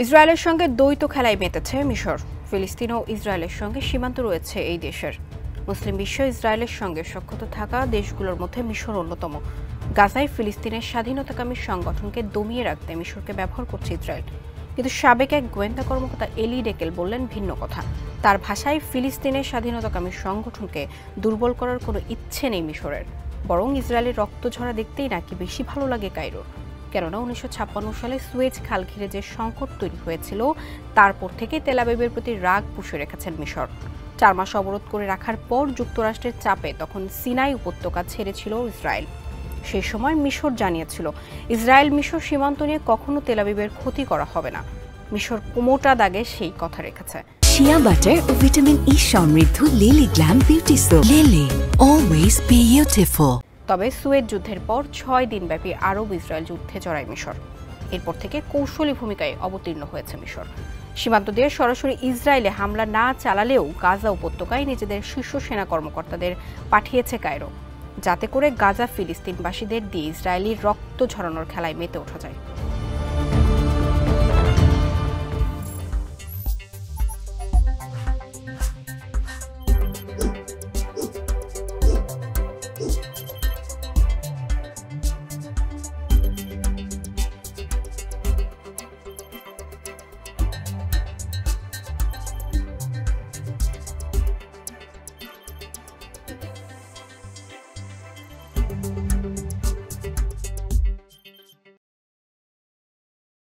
ইসরায়েলের সঙ্গে দ্বৈত খেলায় মেতেছে মিশর। ফিলিস্তিন ও ইসরায়েলের সঙ্গে সীমান্ত রয়েছে এই দেশের। মুসলিম বিশ্ব ইসরায়েলের সঙ্গে সখ্যত থাকা দেশগুলোর মধ্যে মিশর অন্যতম। গাজায় ফিলিস্তিনের স্বাধীনতাকামী সংগঠনকে দমিয়ে রাখতে মিশরকে ব্যবহার করছে ইসরায়েল। কিন্তু সাবেক এক গোয়েন্দা কর্মকর্তা এলি ডেকেল বললেন ভিন্ন কথা। তার ভাষায় ফিলিস্তিনের স্বাধীনতাকামী সংগঠনকে দুর্বল করার কোনো ইচ্ছে নেই মিশরের, বরং ইসরায়েলের রক্তঝরা দেখতেই নাকি বেশি ভালো লাগে কায়রোর। কেননা 1956 সালে সুয়েজ খাল ঘিরে যে সংকট তৈরি হয়েছিল, তারপর থেকে তেল আবিবের প্রতি রাগ পুষে রেখেছেন মিশর। 4 মাস অবরোধ করে রাখার পর যুক্তরাষ্ট্রের চাপে তখন সিনাই উপত্যকা ছেড়েছিল ইসরায়েল। সেই সময় মিশর জানিয়েছিল ইসরায়েল মিশর সীমান্ত নিয়ে কখনো তেল আবিবের ক্ষতি করা হবে না। মিশর কোমোটা দাগে সেই কথা রেখেছে। শিয়া বাটার ও ভিটামিন ই সমৃদ্ধ lily glam beauty soap. Lily, always beautiful. তবে সুয়েজ যুদ্ধের পর 6 দিনব্যাপী আরব ইসরায়েল যুদ্ধে জড়ায় মিশর। এরপর থেকে কৌশলী ভূমিকায় অবতীর্ণ হয়েছে মিশর। সীমান্ত দিয়ে সরাসরি ইসরায়েলে হামলা না চালালেও গাজা উপত্যকায় নিজেদের শীর্ষ সেনা কর্মকর্তাদের পাঠিয়েছে কায়রো, যাতে করে গাজা ফিলিস্তিনবাসীদের দিয়ে ইসরায়েলি রক্ত ঝরানোর খেলায় মেতে ওঠা যায়।